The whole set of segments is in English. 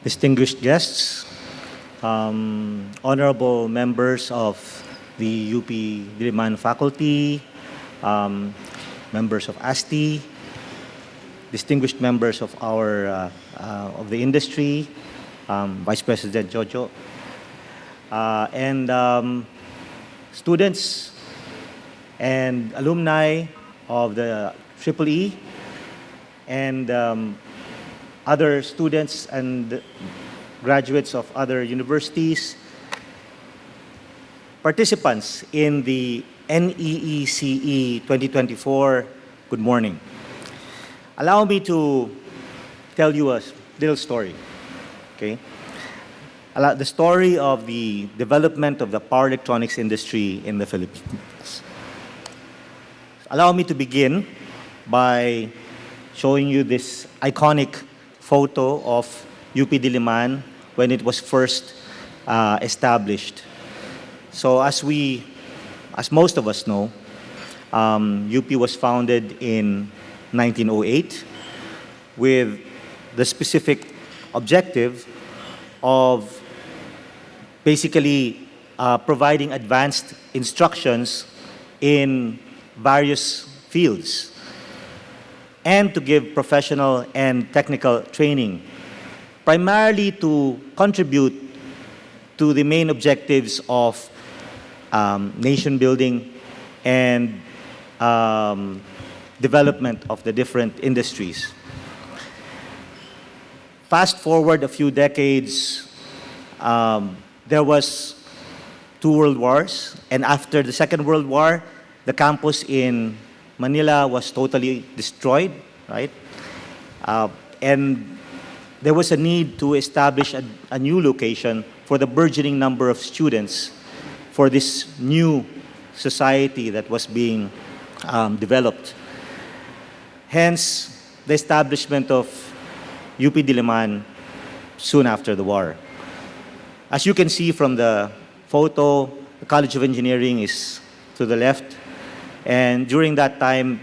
distinguished guests, honorable members of the UP Diliman faculty, members of ASTI, distinguished members of our of the industry, Vice President Jojo, and students and alumni of the EEE, and other students and graduates of other universities, participants in the NEECE 2024, good morning. Allow me to tell you a little story, okay? The story of the development of the power electronics industry in the Philippines. Allow me to begin by showing you this iconic photo of UP Diliman when it was first established. So as most of us know, UP was founded in 1908 with the specific objective of basically providing advanced instructions in various fields and to give professional and technical training, primarily to contribute to the main objectives of nation building and development of the different industries. Fast forward a few decades, there was 2 world wars, and after the Second World War, the campus in Manila was totally destroyed, right? And there was a need to establish a new location for the burgeoning number of students for this new society that was being developed. Hence, the establishment of UP Diliman soon after the war. As you can see from the photo, the College of Engineering is to the left. And during that time,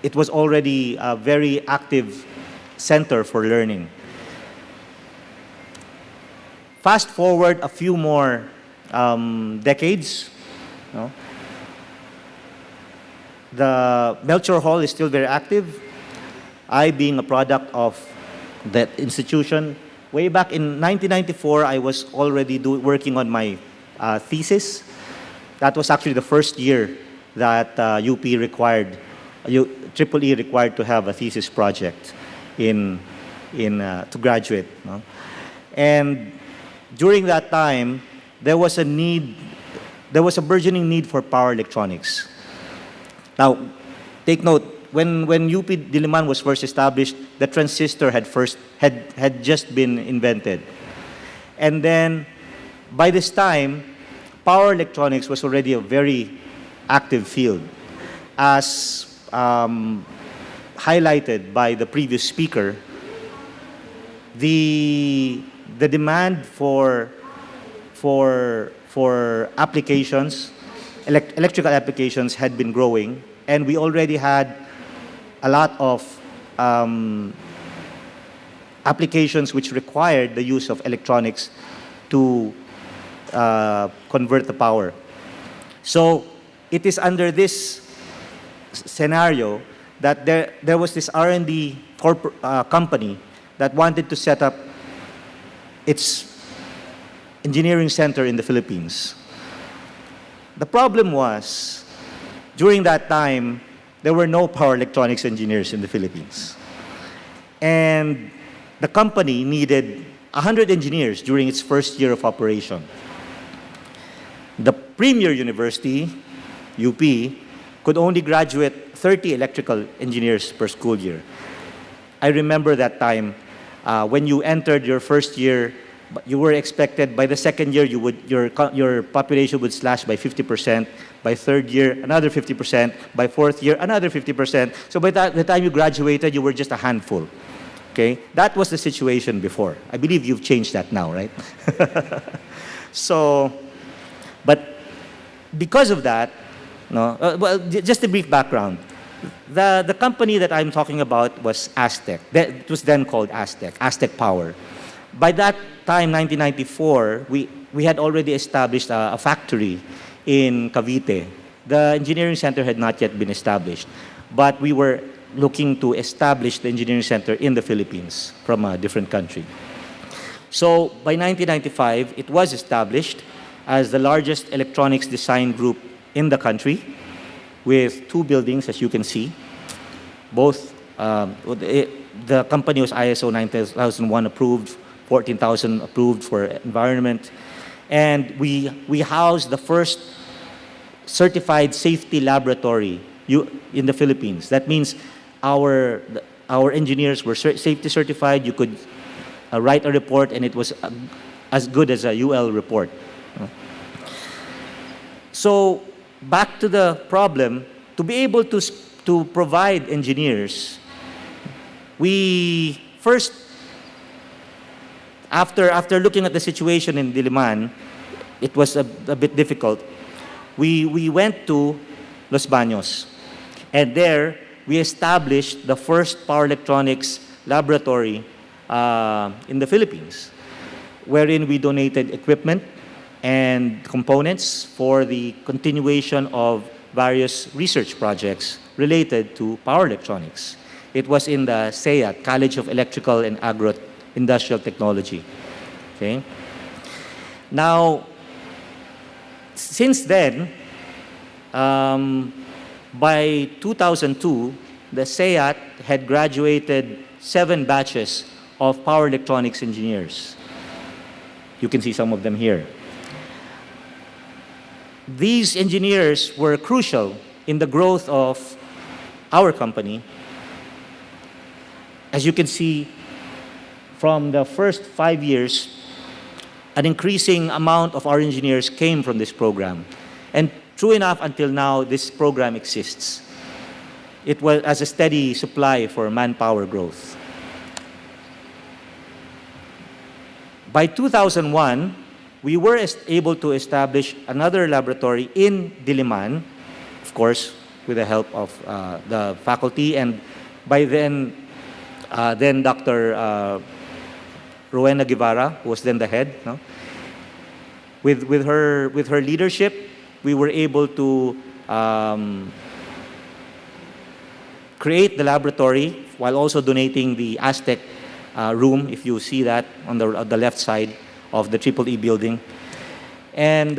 it was already a very active center for learning. Fast forward a few more decades, the Melchor Hall is still very active. I, being a product of that institution, way back in 1994, I was already working on my thesis. That was actually the first year that UP required, EEE required to have a thesis project to graduate. And during that time, there was a burgeoning need for power electronics. Now, take note, when UP Diliman was first established, the transistor had just been invented. And then, by this time, power electronics was already a very active field. As highlighted by the previous speaker, the demand for applications, electrical applications had been growing, and we already had a lot of applications which required the use of electronics to convert the power. So it is under this scenario that there was this R&D company that wanted to set up its engineering center in the Philippines. The problem was, during that time, there were no power electronics engineers in the Philippines. And the company needed 100 engineers during its first year of operation. The premier university, UP, could only graduate 30 electrical engineers per school year. I remember that time when you entered your first year, you were expected by the second year your population would slash by 50%, by third year another 50%, by fourth year another 50%. So by the time you graduated, you were just a handful. Okay, that was the situation before. I believe you've changed that now, right? So, but because of that, well, just a brief background. The company that I'm talking about was Astec. It was then called Astec Power. By that time, 1994, we had already established a factory in Cavite. The engineering center had not yet been established, but we were looking to establish the engineering center in the Philippines from a different country. So by 1995, it was established as the largest electronics design group in the country, with 2 buildings, as you can see. Both, the company was ISO 9001 approved, 14,000 approved for environment. And we housed the first certified safety laboratory in the Philippines. That means our engineers were safety certified. You could write a report and it was as good as a UL report. So back to the problem, to be able to provide engineers, we first, after looking at the situation in Diliman, it was a bit difficult. We went to Los Banos, and there we established the first power electronics laboratory in the Philippines, wherein we donated equipment and components for the continuation of various research projects related to power electronics. It was in the CEAT, College of Electrical and Agro-Industrial Technology. Okay? Now, since then, by 2002, the CEAT had graduated 7 batches of power electronics engineers. You can see some of them here. These engineers were crucial in the growth of our company. As you can see, from the first 5 years, an increasing amount of our engineers came from this program. And true enough, until now, this program exists. It was as a steady supply for manpower growth. By 2001, we were able to establish another laboratory in Diliman, of course, with the help of the faculty. And by then Dr. Rowena Guevara, who was then the head, no? With her leadership, we were able to create the laboratory while also donating the Astec room, if you see that on the left side of the EEE building. And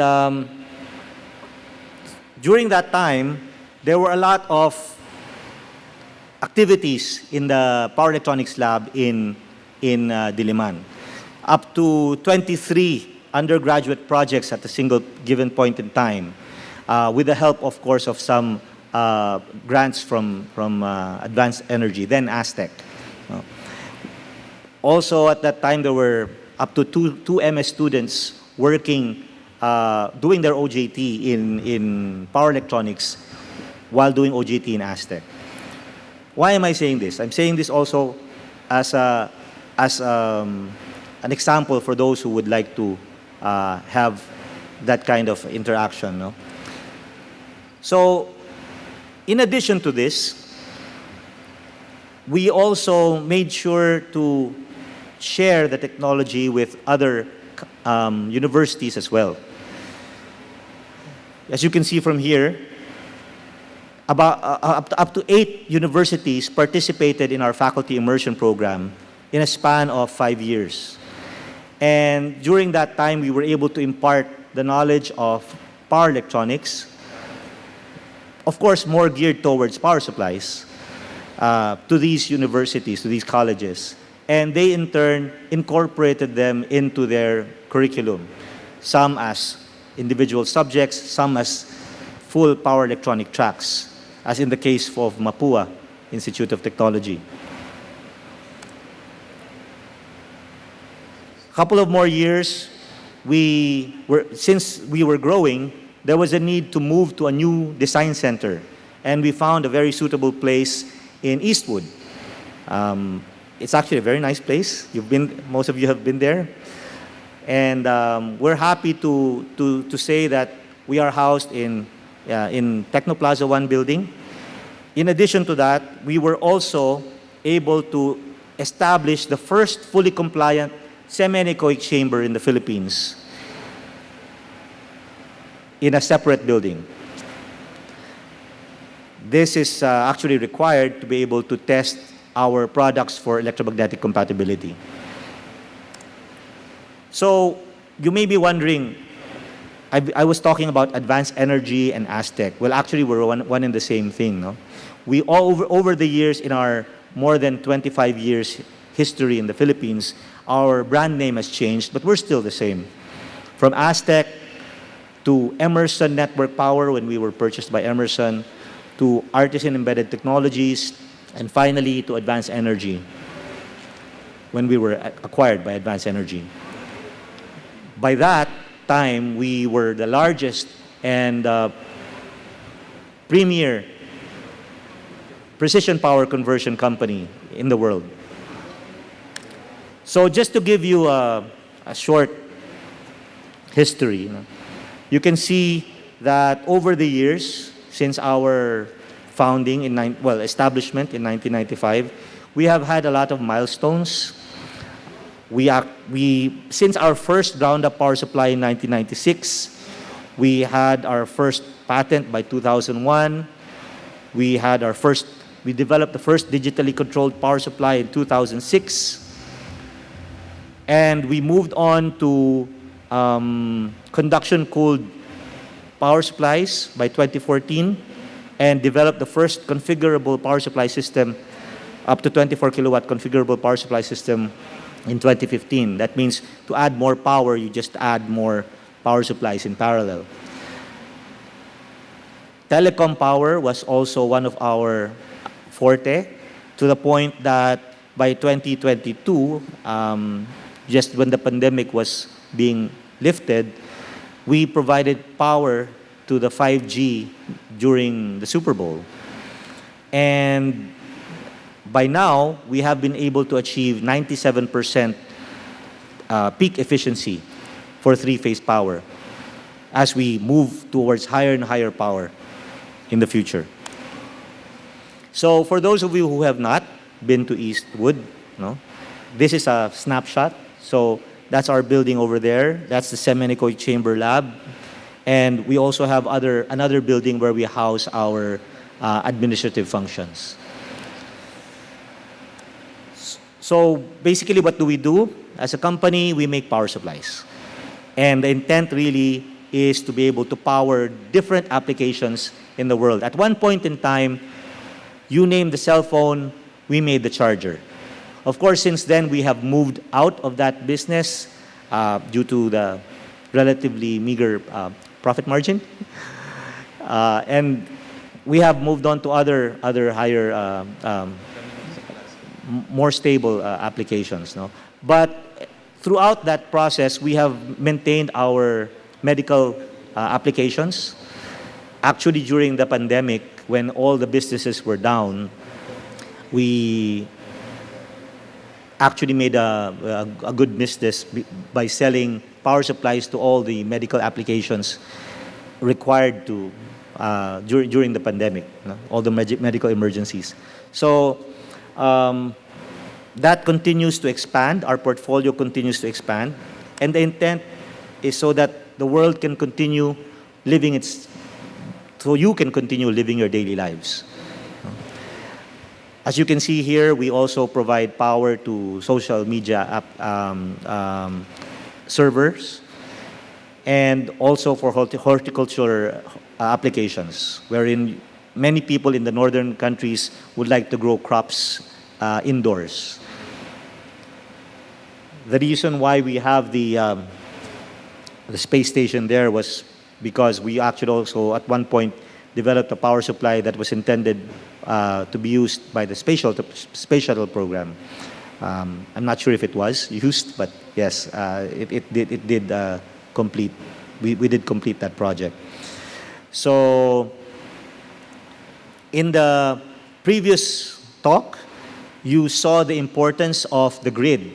during that time, there were a lot of activities in the power electronics lab in Diliman. Up to 23 undergraduate projects at a single given point in time, with the help, of course, of some grants from Advanced Energy, then Astec. Also, at that time, there were up to two MS students working, doing their OJT in power electronics while doing OJT in Astec. Why am I saying this? I'm saying this also as an example for those who would like to have that kind of interaction. No? So, in addition to this, we also made sure to share the technology with other universities as well. As you can see from here, about up to 8 universities participated in our faculty immersion program in a span of 5 years. And during that time, we were able to impart the knowledge of power electronics, of course, more geared towards power supplies, to these universities, to these colleges. And they, in turn, incorporated them into their curriculum, some as individual subjects, some as full power electronic tracks, as in the case of Mapua Institute of Technology. A couple of more years, since we were growing, there was a need to move to a new design center. And we found a very suitable place in Eastwood. It's actually a very nice place. Most of you have been there. And we're happy to say that we are housed in Technoplaza 1 building. In addition to that, we were also able to establish the first fully compliant semi-anechoic chamber in the Philippines in a separate building. This is actually required to be able to test our products for electromagnetic compatibility. So you may be wondering, I was talking about advanced energy and Astec. Well, actually, we're one and the same thing. No? We all, over the years, in our more than 25 years history in the Philippines, our brand name has changed, but we're still the same. From Astec to Emerson Network Power when we were purchased by Emerson, to Artisan Embedded Technologies, and finally to Advanced Energy when we were acquired by Advanced Energy. By that time, we were the largest and premier precision power conversion company in the world. So just to give you a short history, you can see that over the years, since our founding establishment in 1995, we have had a lot of milestones. Since our first ground-up power supply in 1996, we had our first patent by 2001. We developed the first digitally controlled power supply in 2006. And we moved on to conduction-cooled power supplies by 2014 and developed the first configurable power supply system, up to 24 kilowatt configurable power supply system in 2015. That means to add more power, you just add more power supplies in parallel. Telecom power was also one of our forte, to the point that by 2022, just when the pandemic was being lifted, we provided power to the 5G during the Super Bowl. And by now, we have been able to achieve 97% peak efficiency for three-phase power as we move towards higher and higher power in the future. So for those of you who have not been to Eastwood, this is a snapshot. So that's our building over there. That's the semi-anechoic chamber lab. And we also have another building where we house our administrative functions. So basically, what do we do? As a company, we make power supplies. And the intent really is to be able to power different applications in the world. At one point in time, you name the cell phone, we made the charger. Of course, since then, we have moved out of that business due to the relatively meager profit margin. And we have moved on to other higher, more stable applications. But throughout that process, we have maintained our medical applications. Actually, during the pandemic, when all the businesses were down, we actually made a good business by selling power supplies to all the medical applications required to during the pandemic, all the medical emergencies. So that continues to expand. Our portfolio continues to expand, and the intent is so that the world can continue living so you can continue living your daily lives. As you can see here, we also provide power to social media servers, and also for horticulture applications, wherein many people in the northern countries would like to grow crops indoors. The reason why we have the space station there was because we actually also at one point developed a power supply that was intended to be used by the space shuttle program. I'm not sure if it was used, but yes, it did complete. We did complete that project. So in the previous talk, you saw the importance of the grid.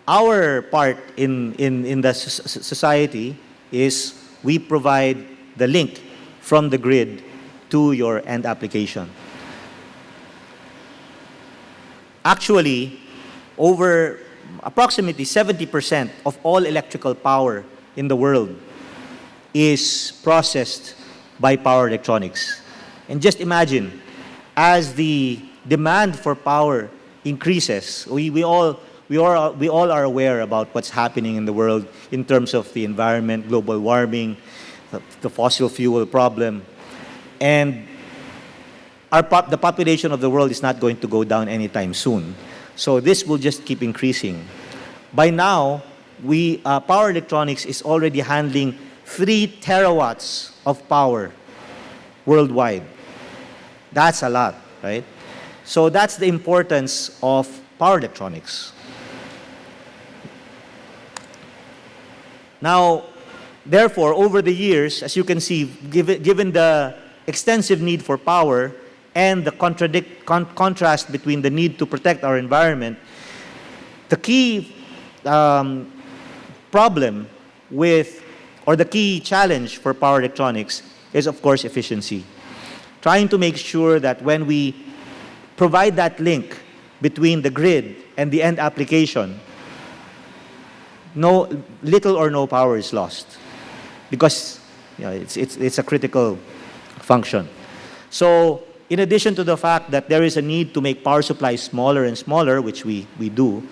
Our part in the society is we provide the link from the grid to to your end application. Actually, over approximately 70% of all electrical power in the world is processed by power electronics. And just imagine, as the demand for power increases, we all are aware about what's happening in the world in terms of the environment, global warming, the fossil fuel problem, and the population of the world is not going to go down anytime soon. So this will just keep increasing. By now, Power Electronics is already handling 3 terawatts of power worldwide. That's a lot, right? So that's the importance of power electronics. Now, therefore, over the years, as you can see, given the extensive need for power and the contrast between the need to protect our environment, the key problem with, or the key challenge for power electronics is, of course, efficiency. Trying to make sure that when we provide that link between the grid and the end application, little or no power is lost, because it's a critical function. So, in addition to the fact that there is a need to make power supplies smaller and smaller, which we do,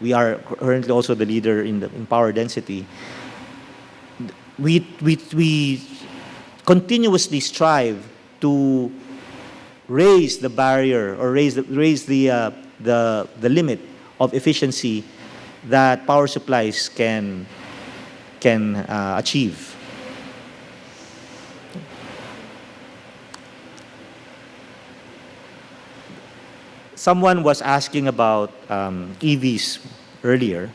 we are currently also the leader in power density. We continuously strive to raise the barrier, or raise the limit of efficiency that power supplies can achieve. Someone was asking about EVs earlier,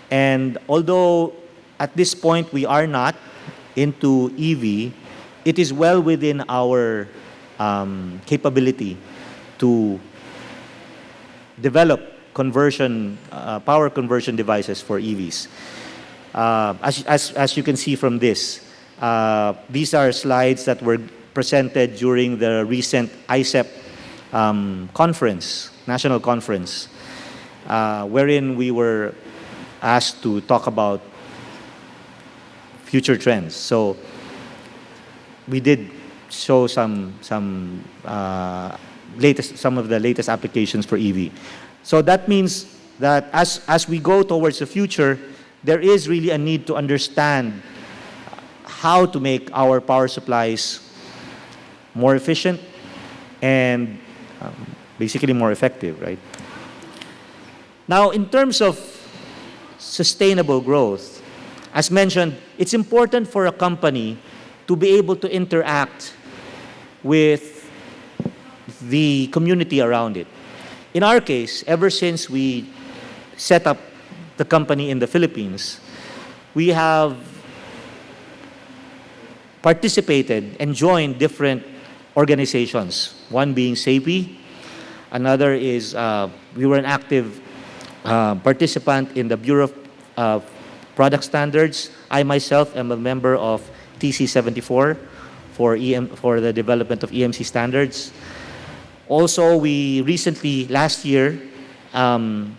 and although at this point we are not into EV, it is well within our capability to develop power conversion devices for EVs. As you can see from this, these are slides that were presented during the recent ICEP conference, national conference, wherein we were asked to talk about future trends. So we did show some of the latest applications for EV. So that means that as we go towards the future, there is really a need to understand how to make our power supplies more efficient and basically more effective, right? Now, in terms of sustainable growth, as mentioned, it's important for a company to be able to interact with the community around it. In our case, ever since we set up the company in the Philippines, we have participated and joined different organizations, one being SAPI, another is, we were an active participant in the Bureau of Product Standards. I myself am a member of TC74 for the development of EMC standards. Also, we recently, last year,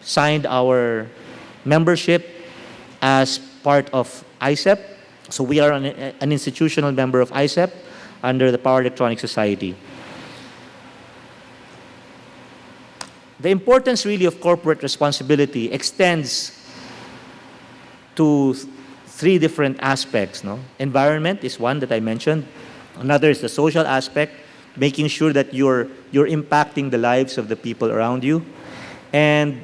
signed our membership as part of ICEP. So we are an institutional member of ICEP under the Power Electronics Society. The importance really of corporate responsibility extends to 3 different aspects. No? Environment is one that I mentioned. Another is the social aspect, making sure that you're impacting the lives of the people around you, and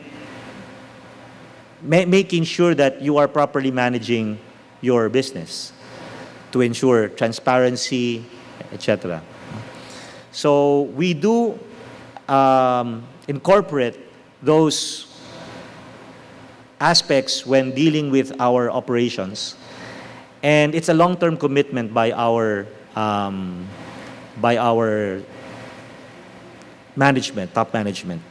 making sure that you are properly managing your business to ensure transparency, etc. So we do incorporate those aspects when dealing with our operations, and it's a long-term commitment by our management, top management.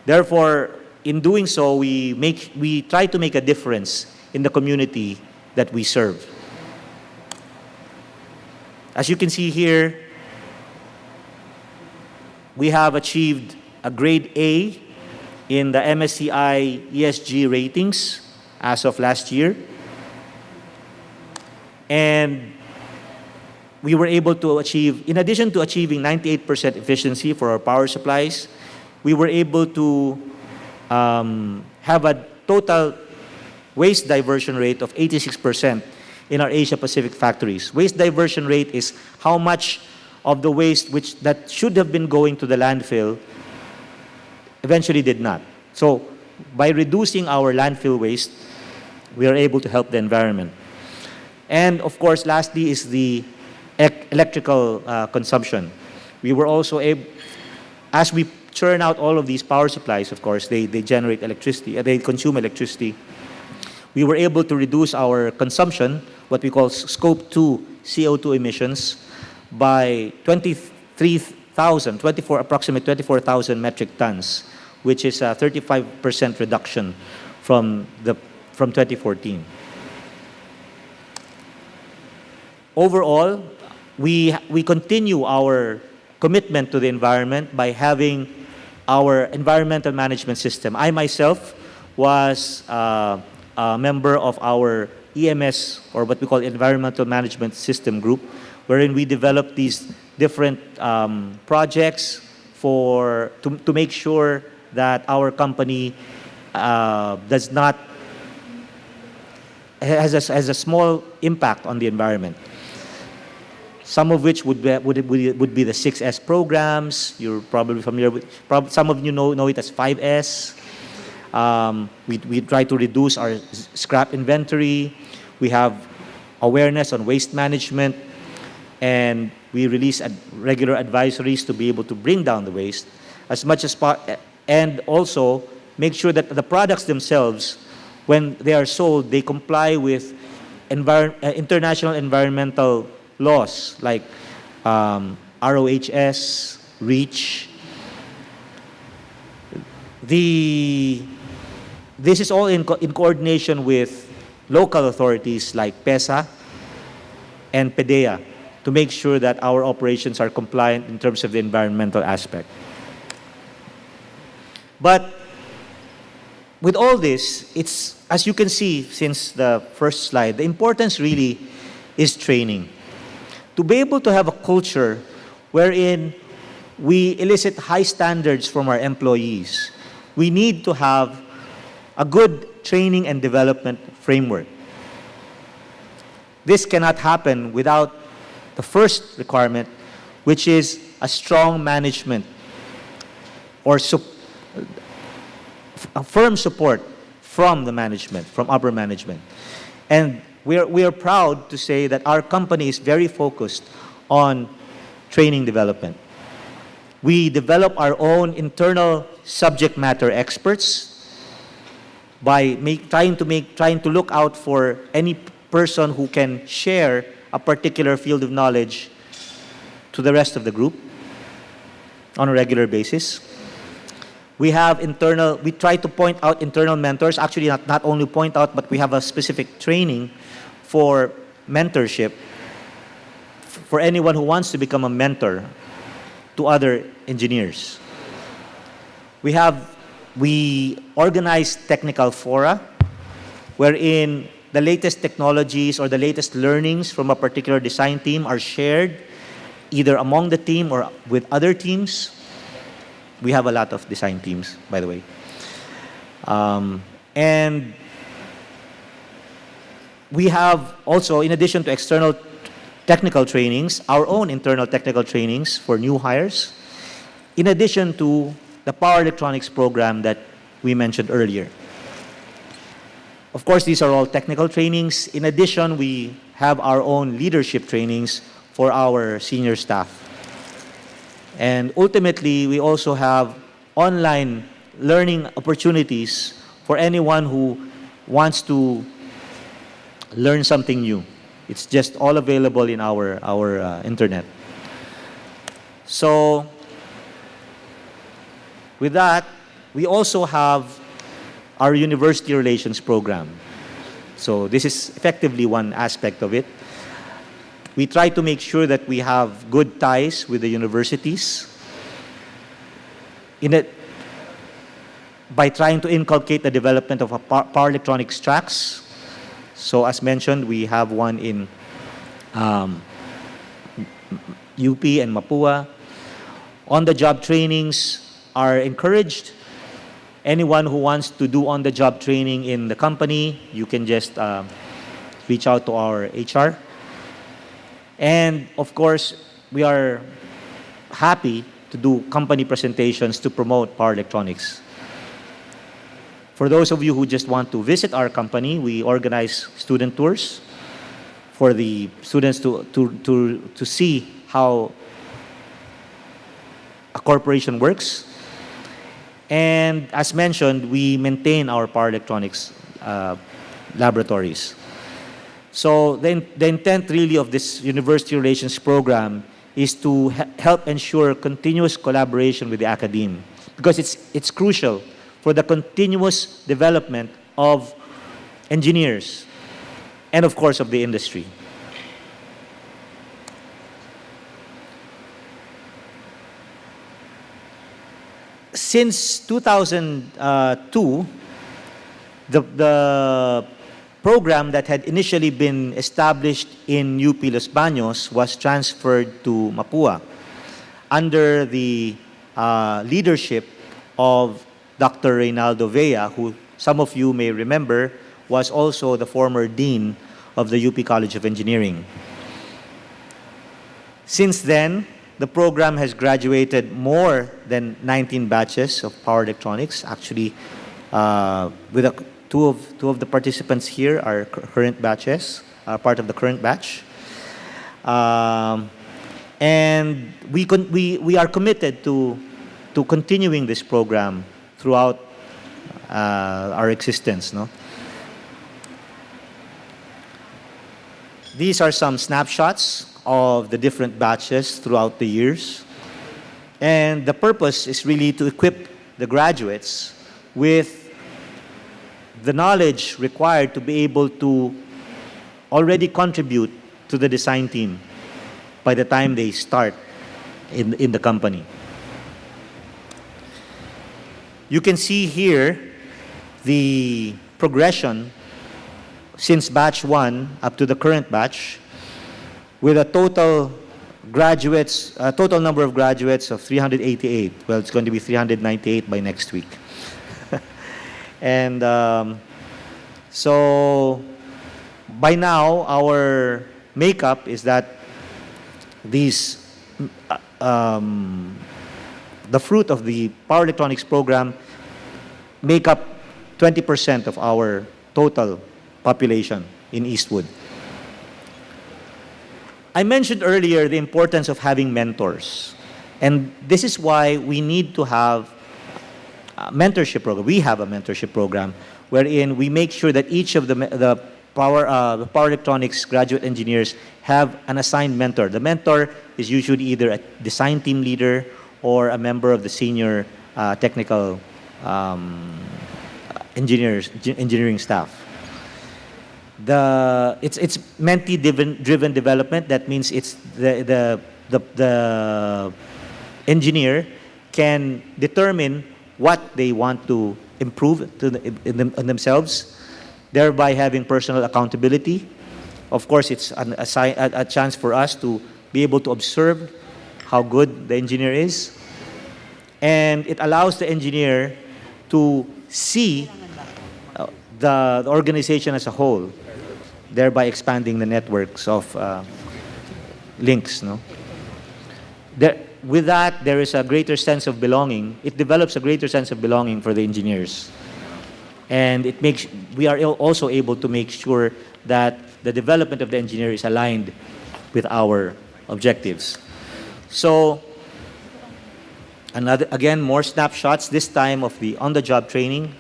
Therefore, in doing so, we try to make a difference in the community that we serve. As you can see here, We have achieved a grade A in the MSCI ESG ratings as of last year. And we were able to achieve, in addition to achieving 98% efficiency for our power supplies, we were able to have a total waste diversion rate of 86% in our Asia Pacific factories. Waste diversion rate is how much of the waste that should have been going to the landfill eventually did not. So by reducing our landfill waste, we are able to help the environment. And of course, lastly is the electrical consumption. We were also able, as we churn out all of these power supplies, of course, they generate electricity, they consume electricity. We were able to reduce our consumption, what we call scope 2 CO2 emissions, by approximately 24,000 metric tons, which is a 35% reduction from 2014. Overall, we continue our commitment to the environment by having our environmental management system. I myself was a member of our EMS, or what we call Environmental Management System Group, wherein we developed these different projects to make sure that our company has a small impact on the environment. Some of which would be the 6S programs. You're probably familiar with. Some of you know it as 5S. We try to reduce our scrap inventory. We have awareness on waste management, and we release regular advisories to be able to bring down the waste as much as and also make sure that the products themselves, when they are sold, they comply with international environmental laws like ROHS, REACH. This is all in coordination with local authorities like PESA and PDEA to make sure that our operations are compliant in terms of the environmental aspect. But with all this, it's, as you can see since the first slide, the importance really is training. To be able to have a culture wherein we elicit high standards from our employees, we need to have a good training and development framework. This cannot happen without the first requirement, which is a strong management or a firm support from the management, from upper management. And we are proud to say that our company is very focused on training development. We develop our own internal subject matter experts by trying to look out for any person who can share a particular field of knowledge to the rest of the group on a regular basis. We try to point out internal mentors, actually not only point out, but we have a specific training for mentorship for anyone who wants to become a mentor to other engineers. We organize technical fora wherein the latest technologies or the latest learnings from a particular design team are shared either among the team or with other teams. We have a lot of design teams, by the way. And we have also, in addition to external technical trainings, our own internal technical trainings for new hires, in addition to the Power Electronics program that we mentioned earlier. Of course, these are all technical trainings. In addition, we have our own leadership trainings for our senior staff. And ultimately, we also have online learning opportunities for anyone who wants to learn something new. It's just all available in our internet. So, with that, we also have our university relations program. So this is effectively one aspect of it. We try to make sure that we have good ties with the universities. in it, by trying to inculcate the development of a power electronics tracks. So as mentioned, we have one in UP and Mapua. On-the-job trainings are encouraged. Anyone who wants to do on-the-job training in the company, you can just reach out to our HR. And of course, we are happy to do company presentations to promote power electronics. For those of you who just want to visit our company, we organize student tours for the students to see how a corporation works. And as mentioned, we maintain our power electronics laboratories. So the intent really of this university relations program is to help ensure continuous collaboration with the academe, because it's crucial for the continuous development of engineers and of course of the industry. Since 2002, the program that had initially been established in UP Los Banos was transferred to Mapua under the leadership of Dr. Reynaldo Vea, who some of you may remember was also the former dean of the UP College of Engineering. Since then, the program has graduated more than 19 batches of power electronics. Actually, two of the participants here are current batches, part of the current batch. And we are committed to continuing this program throughout our existence. No? These are some snapshots of the different batches throughout the years. And the purpose is really to equip the graduates with the knowledge required to be able to already contribute to the design team by the time they start in the company. You can see here the progression since batch 1 up to the current batch, with a total number of graduates of 388. Well, it's going to be 398 by next week. And so by now, our makeup is that these, the fruit of the power electronics program make up 20% of our total population in Eastwood. I mentioned earlier the importance of having mentors. And this is why we need to have a mentorship program. We have a mentorship program wherein we make sure that each of the power electronics graduate engineers have an assigned mentor. The mentor is usually either a design team leader or a member of the senior technical engineering staff. It's mentee-driven development. That means it's the engineer can determine what they want to improve in themselves, thereby having personal accountability. Of course, it's a chance for us to be able to observe how good the engineer is, and it allows the engineer to see the organization as a whole, thereby expanding the networks of links. No? With that, there is a greater sense of belonging. It develops a greater sense of belonging for the engineers. And we are also able to make sure that the development of the engineer is aligned with our objectives. So, again, more snapshots, this time of the on-the-job training.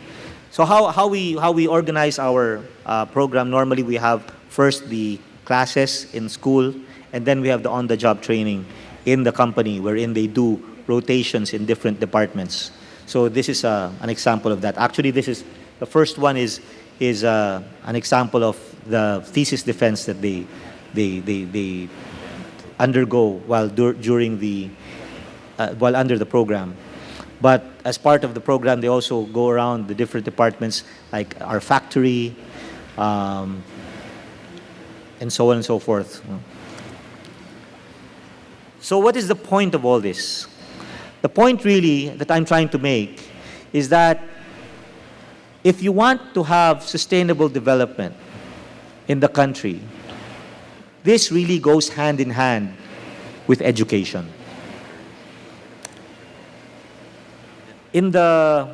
So how we organize our program, normally we have first the classes in school, and then we have the on-the-job training in the company, wherein they do rotations in different departments. So this is an example of that. Actually, the first one is an example of the thesis defense that they undergo while under the program. But as part of the program, they also go around the different departments, like our factory, and so on and so forth. So what is the point of all this? The point really that I'm trying to make is that if you want to have sustainable development in the country, this really goes hand in hand with education. In the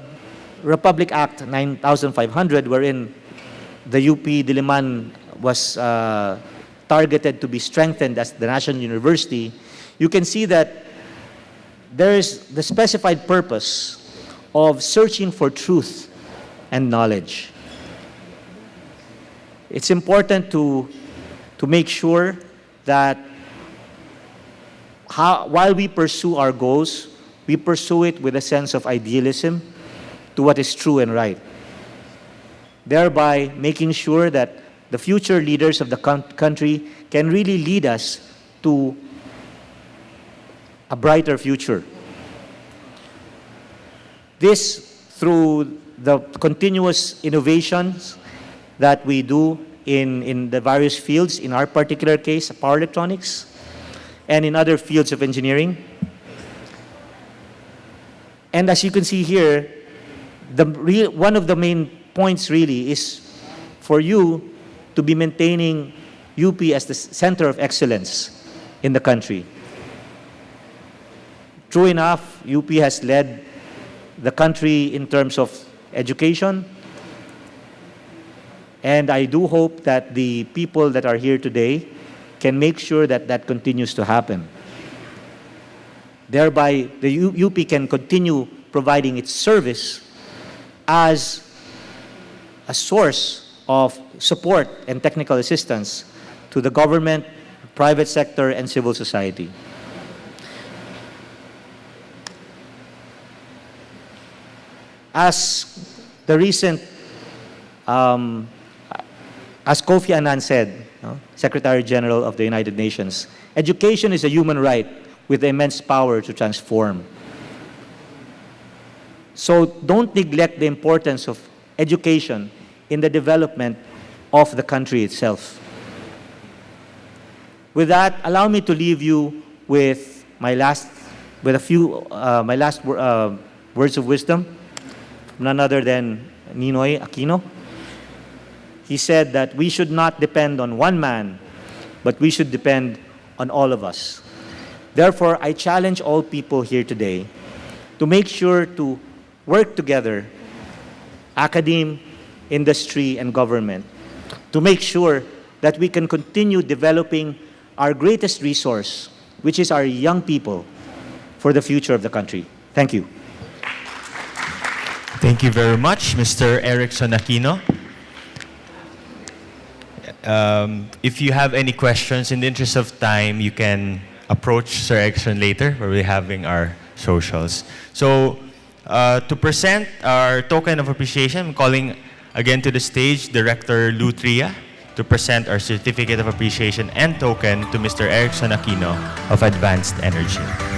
Republic Act 9500, wherein the UP Diliman was targeted to be strengthened as the national university, you can see that there is the specified purpose of searching for truth and knowledge. It's important to make sure that while we pursue our goals, we pursue it with a sense of idealism to what is true and right, thereby making sure that the future leaders of the country can really lead us to a brighter future. This through the continuous innovations that we do in the various fields, in our particular case, power electronics, and in other fields of engineering. And as you can see here, one of the main points really is for you to be maintaining UP as the center of excellence in the country. True enough, UP has led the country in terms of education, and I do hope that the people that are here today can make sure that that continues to happen. Thereby, the UP can continue providing its service as a source of support and technical assistance to the government, private sector, and civil society. As the recent, as Kofi Annan said, Secretary General of the United Nations, education is a human right with immense power to transform. So don't neglect the importance of education in the development of the country itself. With that, allow me to leave you with my last words of wisdom from none other than Ninoy Aquino. He said that we should not depend on one man, but we should depend on all of us. Therefore, I challenge all people here today to make sure to work together, academe, industry, and government, to make sure that we can continue developing our greatest resource, which is our young people, for the future of the country. Thank you. Thank you very much, Mr. Ericson Aquino. If you have any questions, in the interest of time, you can approach Sir Ericson later. We'll be having our socials. So, to present our token of appreciation, I'm calling again to the stage Director Lou Tria to present our certificate of appreciation and token to Mr. Ericson Aquino of Advanced Energy.